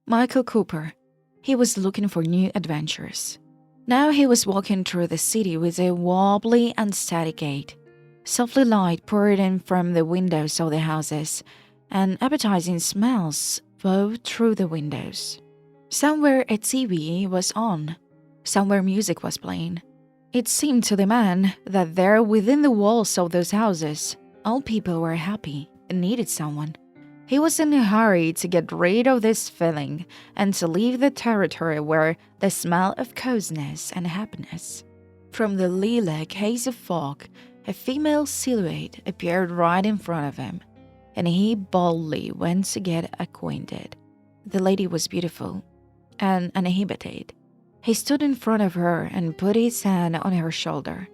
Michael Cooper. He was looking for new adventures. Now he was walking through the city with a wobbly and steady gait. Softly light poured in from the windows of the houses, and appetizing smells wove through the windows. Somewhere a TV was on. Somewhere music was playing. It seemed to the man that there within the walls of those houses, all people were happy and needed someone. He was in a hurry to get rid of this feeling and to leave the territory where the smell of coziness and happiness. From the lilac haze of fog, a female silhouette appeared right in front of him, and he boldly went to get acquainted. The lady was beautiful and uninhibited. He stood in front of her and put his hand on her shoulder.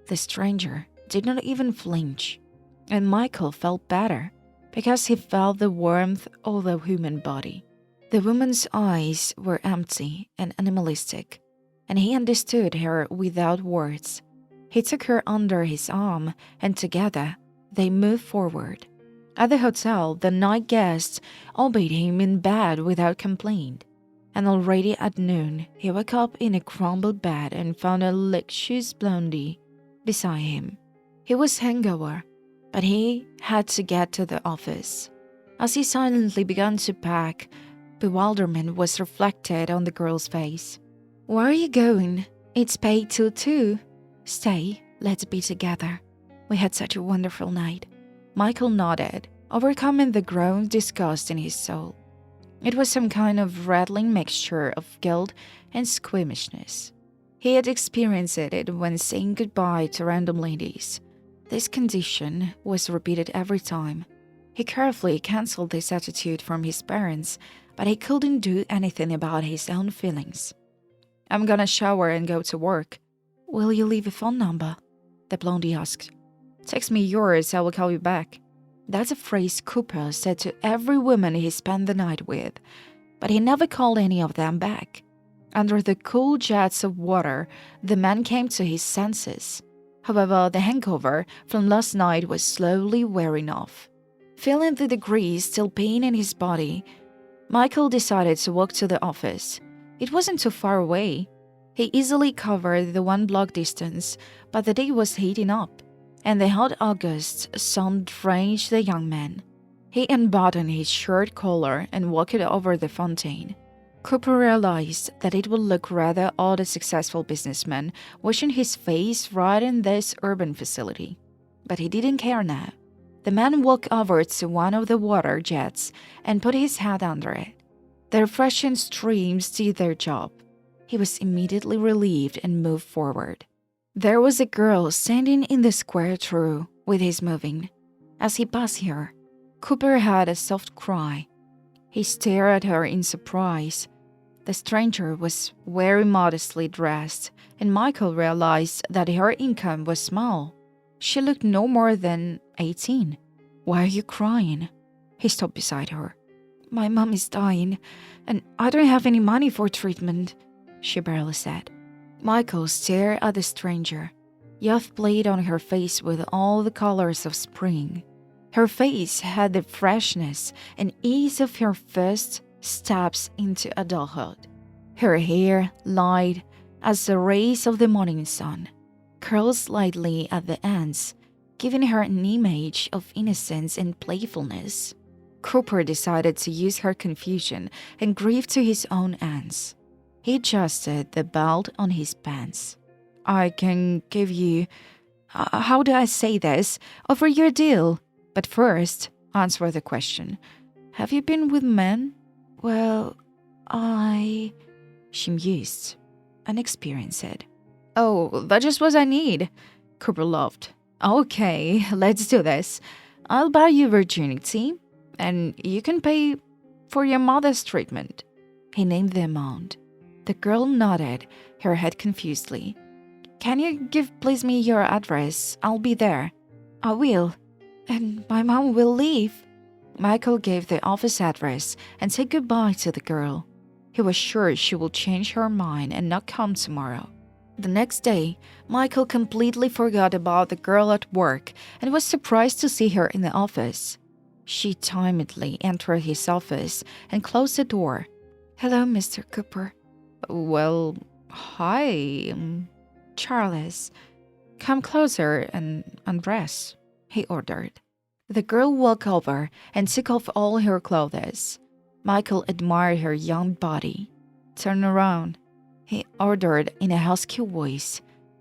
The stranger did not even flinch, and Michael felt better because he felt the warmth of the human body. The woman's eyes were empty and animalistic, and he understood her without words. He took her under his arm, and together they moved forward. At the hotel, the night guests all bade him in bed without complaint, and already at noon he woke up in a crumpled bed and found a licentious blondie beside him. He was hungover, but he had to get to the office. As he silently began to pack, bewilderment was reflected on the girl's face. "Where are you going? It's paid till 2. Stay, let's be together. We had such a wonderful night." Michael nodded, overcoming the growing disgust in his soul. It was some kind of rattling mixture of guilt and squeamishness. He had experienced it when saying goodbye to random ladies. This condition was repeated every time. He carefully cancelled this attitude from his parents, but he couldn't do anything about his own feelings. "I'm gonna shower and go to work." "Will you leave a phone number?" the blondie asked. "Text me yours, I will call you back." That's a phrase Cooper said to every woman he spent the night with, but he never called any of them back. Under the cool jets of water, the man came to his senses. However, the hangover from last night was slowly wearing off. Feeling the degrees still pain in his body, Michael decided to walk to the office. It wasn't too far away. He easily covered the 1-block distance, but the day was heating up, and the hot August sun drenched the young man. He unbuttoned his shirt collar and walked over the fontaine. Cooper realized that it would look rather odd a successful businessman washing his face right in this urban facility. But he didn't care now. The man walked over to one of the water jets and put his head under it. The refreshing streams did their job. He was immediately relieved and moved forward. There was a girl standing in the square through with his moving. As he passed her, Cooper had a soft cry. He stared at her in surprise. The stranger was very modestly dressed, and Michael realized that her income was small. She looked no more than 18. "Why are you crying?" He stopped beside her. "My mom is dying, and I don't have any money for treatment," she barely said. Michael stared at the stranger. Youth played on her face with all the colors of spring. Her face had the freshness and ease of her first steps into adulthood. Her hair, light as the rays of the morning sun, curled slightly at the ends, giving her an image of innocence and playfulness. Cooper decided to use her confusion and grief to his own ends. He adjusted the belt on his pants. "I can give you, how do I say this, offer you a deal. But first, answer the question. Have you been with men?" "Well, she mused, unexperienced. "Oh, that's just what I need," Cooper laughed. "Okay, let's do this. I'll buy you virginity, and you can pay for your mother's treatment." He named the amount. The girl nodded, her head confusedly. "Can you please me your address? I'll be there." "I will. And my mom will leave." Michael gave the office address and said goodbye to the girl. He was sure she would change her mind and not come tomorrow. The next day, Michael completely forgot about the girl at work and was surprised to see her in the office. She timidly entered his office and closed the door. Hello, Mr. Cooper. Well, hi, Charles. Come closer and undress, he ordered. The girl walked over and took off all her clothes. Michael admired her young body. Turn around, he ordered in a husky voice.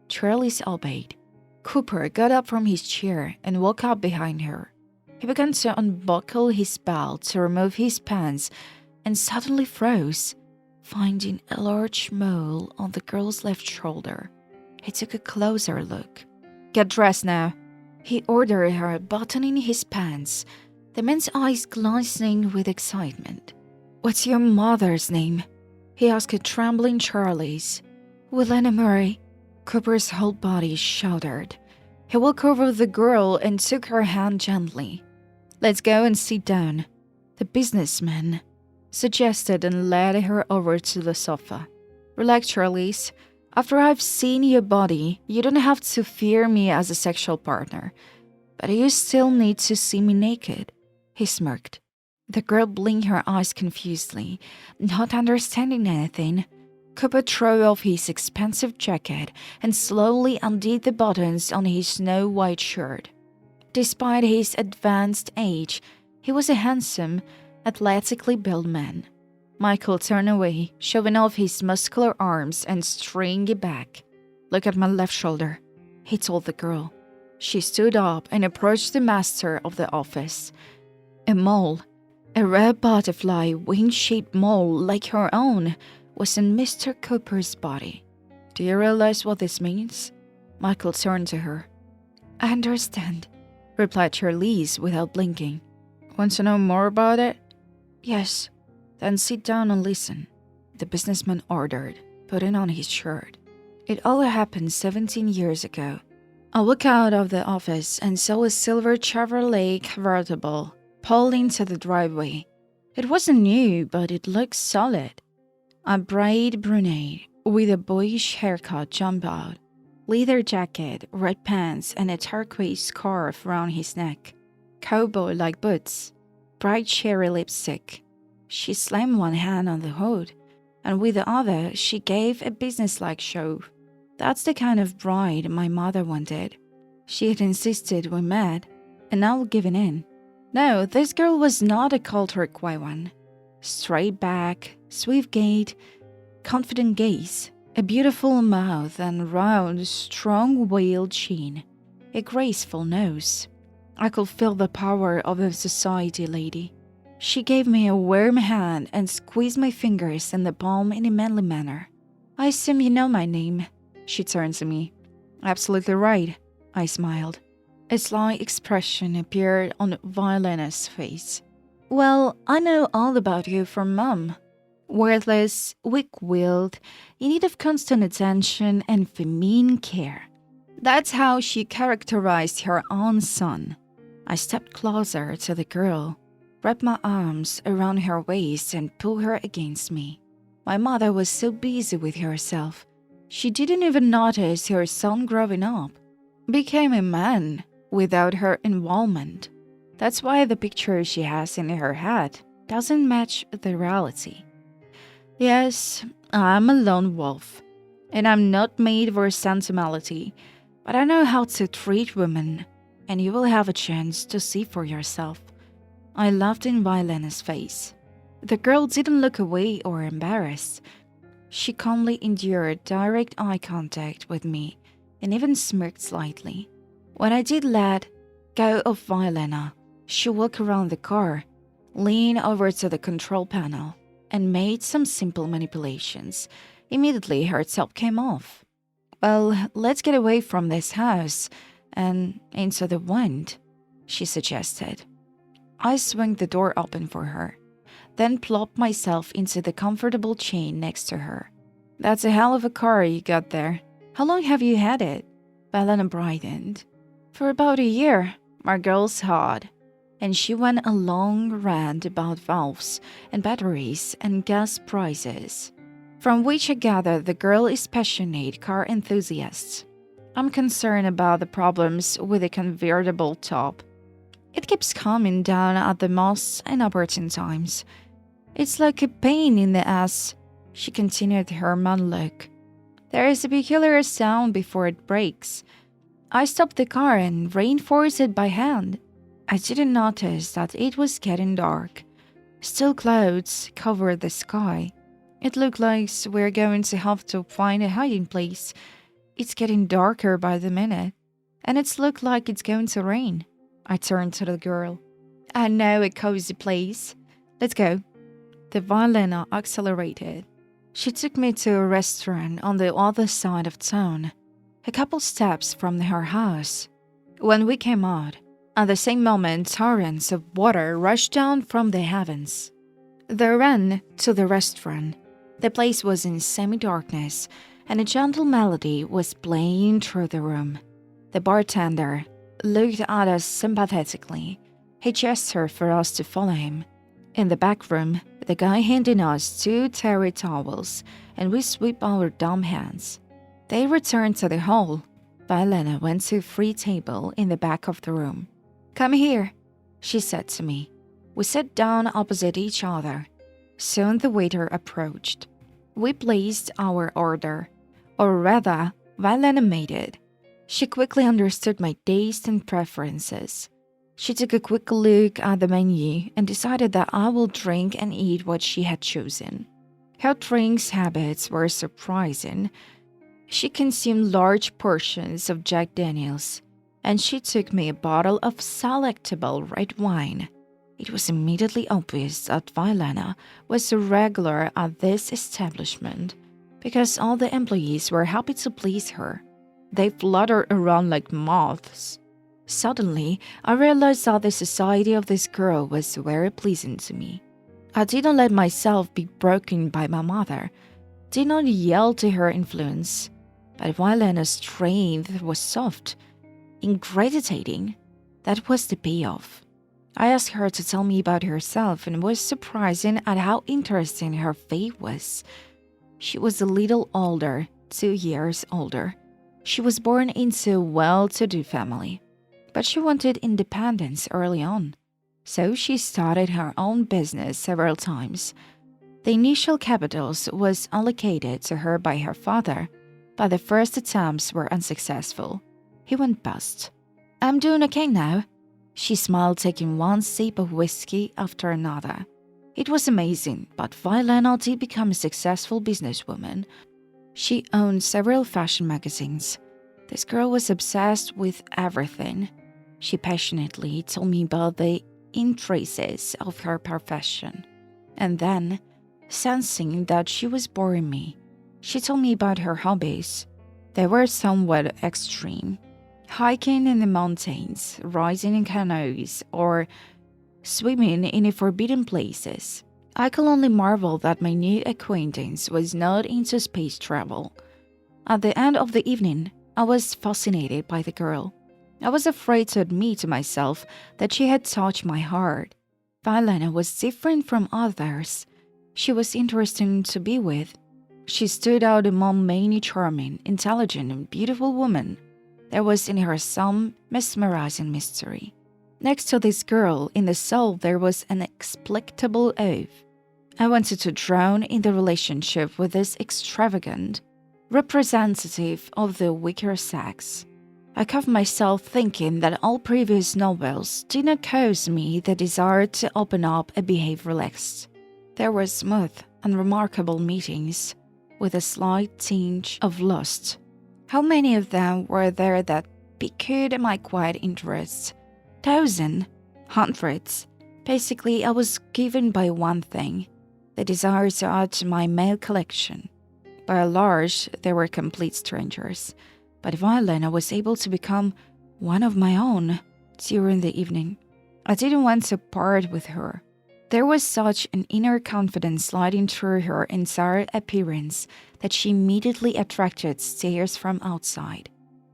Charles obeyed. Cooper got up from his chair and walked up behind her. He began to unbuckle his belt to remove his pants and suddenly froze, finding a large mole on the girl's left shoulder. He took a closer look. Get dressed now, he ordered her, buttoning his pants, the man's eyes glistening with excitement. What's your mother's name? He asked a trembling Charles. Wilena Murray. Cooper's whole body shuddered. He walked over the girl and took her hand gently. Let's go and sit down, the businessman suggested and led her over to the sofa. Relax, Charles. After I've seen your body, you don't have to fear me as a sexual partner. But you still need to see me naked, he smirked. The girl blinked her eyes confusedly, not understanding anything. Cooper threw off his expensive jacket and slowly undid the buttons on his snow-white shirt. Despite his advanced age, he was a handsome, athletically built man. Michael turned away, showing off his muscular arms and stringy back. Look at my left shoulder, he told the girl. She stood up and approached the master of the office. A mole, a rare butterfly wing-shaped mole like her own, was in Mr. Cooper's body. Do you realize what this means? Michael turned to her. I understand, replied Charlize without blinking. Want to know more about it? Yes. Then sit down and listen, the businessman ordered, putting on his shirt. It all happened 17 years ago. I walked out of the office and saw a silver Chevrolet convertible pull into the driveway. It wasn't new, but it looked solid. A bright brunette with a boyish haircut jumped out. Leather jacket, red pants, and a turquoise scarf around his neck. Cowboy-like boots. Bright cherry lipstick. She slammed one hand on the hood, and with the other she gave a businesslike show. That's the kind of bride my mother wanted. She had insisted we met, and I was giving in. No, this girl was not a cold coy one. Straight back, swift gait, confident gaze, a beautiful mouth and round, strong-willed chin, a graceful nose. I could feel the power of a society lady. She gave me a warm hand and squeezed my fingers in the palm in a manly manner. I assume you know my name, she turned to me. Absolutely right, I smiled. A sly expression appeared on Vilena's face. Well, I know all about you from Mum. Worthless, weak-willed, in need of constant attention and feminine care. That's how she characterized her own son. I stepped closer to the girl, wrapped my arms around her waist and pulled her against me. My mother was so busy with herself, she didn't even notice her son growing up, became a man without her involvement. That's why the picture she has in her head doesn't match the reality. Yes, I'm a lone wolf, and I'm not made for sentimentality, but I know how to treat women, and you will have a chance to see for yourself. I laughed in Vilena's face. The girl didn't look away or embarrassed. She calmly endured direct eye contact with me and even smirked slightly. When I did let go of Vilena, she walked around the car, leaned over to the control panel, and made some simple manipulations. Immediately, her top came off. Well, let's get away from this house and into the wind, she suggested. I swung the door open for her, then plopped myself into the comfortable chair next to her. That's a hell of a car you got there. How long have you had it? Vilena brightened. For about a year, my girl's hot. And she went a long rant about valves and batteries and gas prices, from which I gather the girl is passionate car enthusiast. I'm concerned about the problems with the convertible top. It keeps coming down at the most inopportune times. It's like a pain in the ass, she continued her monologue. There is a peculiar sound before it breaks. I stopped the car and reinforced it by hand. I didn't notice that it was getting dark. Still clouds covered the sky. It looked like we're going to have to find a hiding place. It's getting darker by the minute, and it's looked like it's going to rain. I turned to the girl. I know a cozy place. Let's go. The Violena accelerated. She took me to a restaurant on the other side of town, a couple steps from her house. When we came out, at the same moment, torrents of water rushed down from the heavens. They ran to the restaurant. The place was in semi-darkness, and a gentle melody was playing through the room. The bartender looked at us sympathetically. He gestured for us to follow him. In the back room, the guy handed us 2 terry towels, and we swept our dumb hands. They returned to the hall. Violena went to a free table in the back of the room. Come here, she said to me. We sat down opposite each other. Soon the waiter approached. We placed our order, or rather, Violena made it. She quickly understood my taste and preferences. She took a quick look at the menu and decided that I will drink and eat what she had chosen. Her drinks habits were surprising. She consumed large portions of Jack Daniels, and she took me a bottle of selectable red wine. It was immediately obvious that Violena was a regular at this establishment, because all the employees were happy to please her. They fluttered around like moths. Suddenly, I realized that the society of this girl was very pleasant to me. I didn't let myself be broken by my mother, did not yield to her influence, but Violena's strength was soft, ingratitating. That was the payoff. I asked her to tell me about herself and was surprised at how interesting her faith was. She was a little older, 2 years older. She was born into a well-to-do family, but she wanted independence early on, so she started her own business several times. The initial capital was allocated to her by her father, but the first attempts were unsuccessful. He went bust. I'm doing okay now, she smiled, taking one sip of whiskey after another. It was amazing, but Violena did become a successful businesswoman. She owned several fashion magazines. This girl was obsessed with everything. She passionately told me about the intricacies of her profession. And then, sensing that she was boring me, she told me about her hobbies. They were somewhat extreme. Hiking in the mountains, riding in canoes, or swimming in the forbidden places. I could only marvel that my new acquaintance was not into space travel. At the end of the evening, I was fascinated by the girl. I was afraid to admit to myself that she had touched my heart. Violena was different from others. She was interesting to be with. She stood out among many charming, intelligent, and beautiful women. There was in her some mesmerizing mystery. Next to this girl, in the soul there was an inexplicable awe. I wanted to drown in the relationship with this extravagant representative of the weaker sex. I caught myself thinking that all previous novels did not cause me the desire to open up and behave relaxed. There were smooth and remarkable meetings, with a slight tinge of lust. How many of them were there that piqued my quiet interest? Thousands, hundreds. Basically, I was given by one thing, the desire to add to my male collection. By and large, they were complete strangers, but Violena was able to become one of my own during the evening. I didn't want to part with her. There was such an inner confidence sliding through her entire appearance that she immediately attracted stares from outside.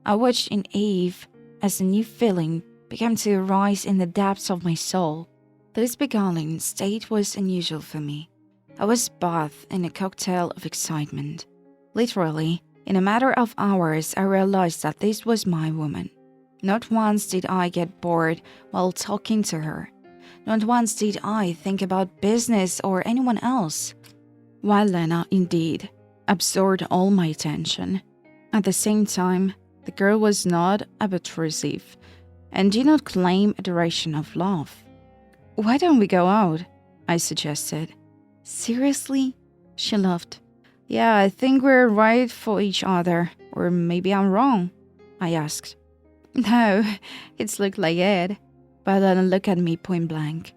I watched in awe as a new feeling began to arise in the depths of my soul. This beguiling state was unusual for me. I was bathed in a cocktail of excitement. Literally, in a matter of hours, I realized that this was my woman. Not once did I get bored while talking to her. Not once did I think about business or anyone else. Lena, indeed, absorbed all my attention. At the same time, the girl was not obtrusive and did not claim adoration of love. "Why don't we go out?" I suggested. "Seriously?" She laughed. "Yeah, I think we're right for each other. Or maybe I'm wrong," I asked. "No, it's looked like it." Lena looked at me point blank.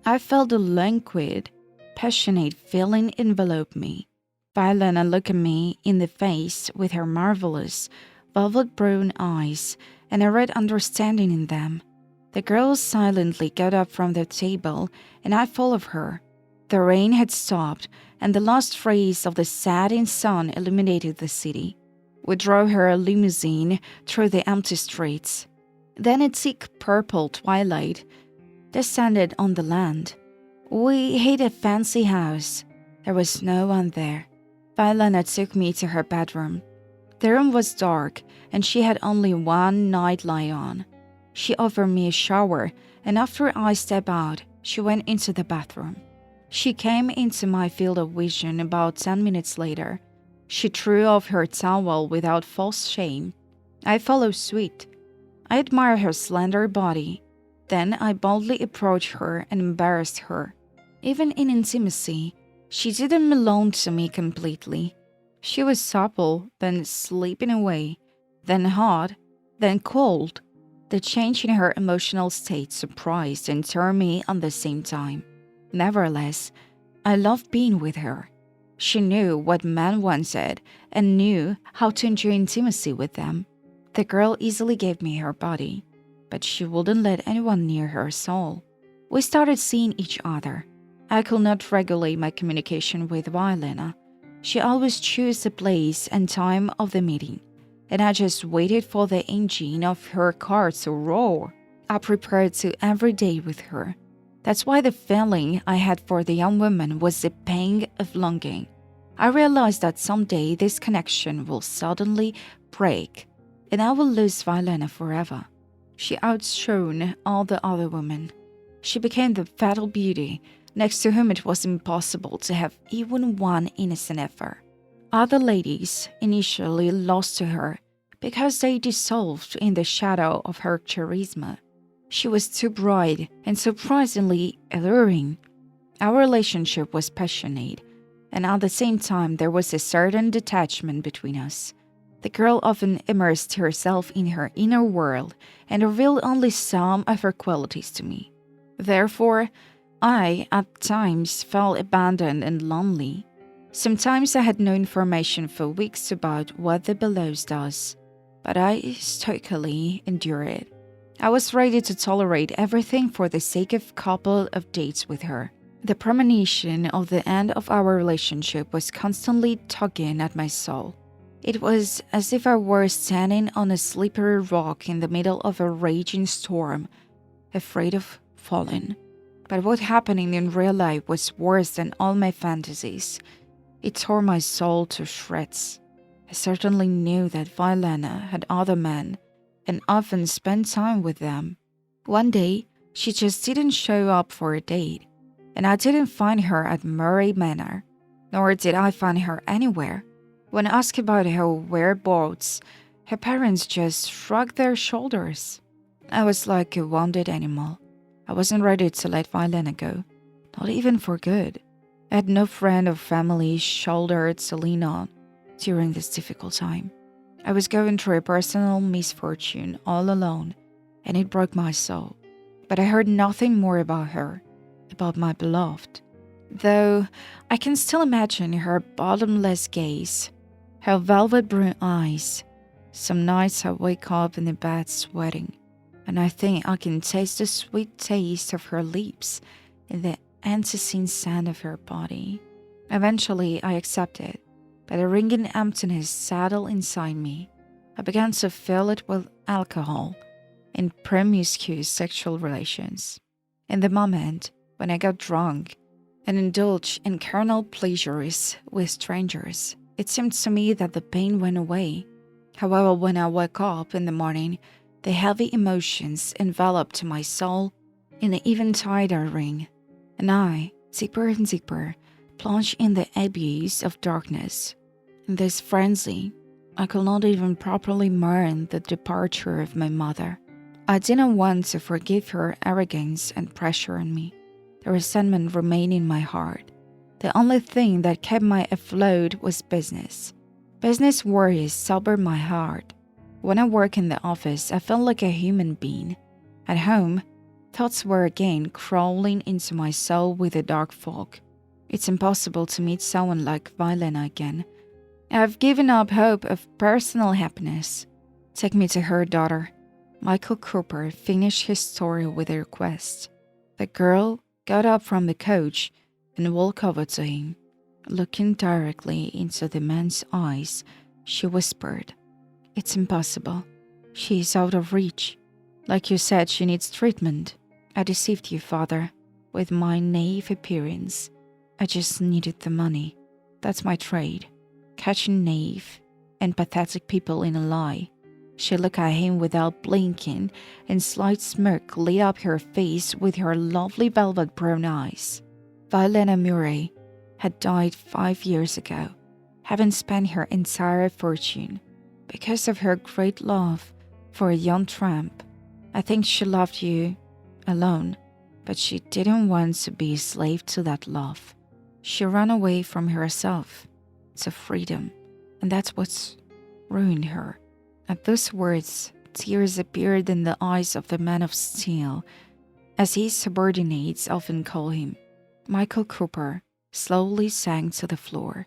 I felt a languid, passionate feeling envelop me. Lena looked at me in the face with her marvelous, velvet brown eyes, and I read understanding in them. The girl silently got up from the table, and I followed her. The rain had stopped, and the last rays of the setting sun illuminated the city. We drove her limousine through the empty streets. Then a thick purple twilight descended on the land. We hit a fancy house. There was no one there. Lena took me to her bedroom. The room was dark, and she had only one nightlight on. She offered me a shower, and after I stepped out, she went into the bathroom. She came into my field of vision about 10 minutes later. She threw off her towel without false shame. I followed suit. I admired her slender body. Then I boldly approached her and embarrassed her. Even in intimacy, she didn't belong to me completely. She was supple, then slipping away, then hot, then cold. The change in her emotional state surprised and turned me on the same time. Nevertheless, I loved being with her. She knew what men wanted and knew how to enjoy intimacy with them. The girl easily gave me her body, but she wouldn't let anyone near her soul. We started seeing each other. I could not regulate my communication with Lena. She always chose the place and time of the meeting, and I just waited for the engine of her car to roar. I prepared to every day with her. That's why the feeling I had for the young woman was a pang of longing. I realized that someday this connection will suddenly break, and I will lose Lena forever. She outshone all the other women. She became the fatal beauty, next to whom it was impossible to have even one innocent effort. Other ladies initially lost to her because they dissolved in the shadow of her charisma. She was too bright and surprisingly alluring. Our relationship was passionate, and at the same time there was a certain detachment between us. The girl often immersed herself in her inner world and revealed only some of her qualities to me. Therefore, I, at times, felt abandoned and lonely. Sometimes I had no information for weeks about what the Belows does, but I stoically endured it. I was ready to tolerate everything for the sake of a couple of dates with her. The premonition of the end of our relationship was constantly tugging at my soul. It was as if I were standing on a slippery rock in the middle of a raging storm, afraid of falling. But what happened in real life was worse than all my fantasies. It tore my soul to shreds. I certainly knew that Lena had other men, and often spent time with them. One day, she just didn't show up for a date, and I didn't find her at Murray Manor, nor did I find her anywhere. When asked about her whereabouts, her parents just shrugged their shoulders. I was like a wounded animal. I wasn't ready to let Lena go, not even for good. I had no friend or family shoulder to lean on during this difficult time. I was going through a personal misfortune all alone, and it broke my soul. But I heard nothing more about her, about my beloved. Though I can still imagine her bottomless gaze, her velvet brown eyes. Some nights I wake up in the bed sweating, and I think I can taste the sweet taste of her lips and the unseen scent of her body. Eventually I accepted, but a ringing emptiness settled inside me. I began to fill it with alcohol and promiscuous sexual relations. In the moment when I got drunk and indulged in carnal pleasures with strangers, it seemed to me that the pain went away. However, when I woke up in the morning, the heavy emotions enveloped my soul in an even tighter ring, and I, deeper and deeper, plunged in the abyss of darkness. In this frenzy, I could not even properly mourn the departure of my mother. I didn't want to forgive her arrogance and pressure on me. The resentment remained in my heart. The only thing that kept me afloat was business. Business worries sobered my heart. When I worked in the office, I felt like a human being. At home, thoughts were again crawling into my soul with a dark fog. It's impossible to meet someone like Violena again. I've given up hope of personal happiness. Take me to her daughter. Michael Cooper finished his story with a request. The girl got up from the coach and walked over to him. Looking directly into the man's eyes, she whispered, "It's impossible. She is out of reach. Like you said, she needs treatment. I deceived you, father, with my naive appearance. I just needed the money. That's my trade. Catching naive and pathetic people in a lie." She looked at him without blinking, and slight smirk lit up her face with her lovely velvet brown eyes. Violena Murray had died 5 years ago, having spent her entire fortune. Because of her great love for a young tramp, I think she loved you alone, but she didn't want to be a slave to that love. She ran away from herself to freedom, and that's what's ruined her. At those words, tears appeared in the eyes of the man of steel, as his subordinates often call him. Michael Cooper slowly sank to the floor,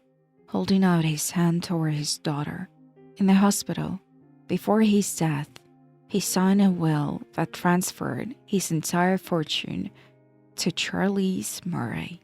holding out his hand toward his daughter. In the hospital, before his death, he signed a will that transferred his entire fortune to Charlize Murray.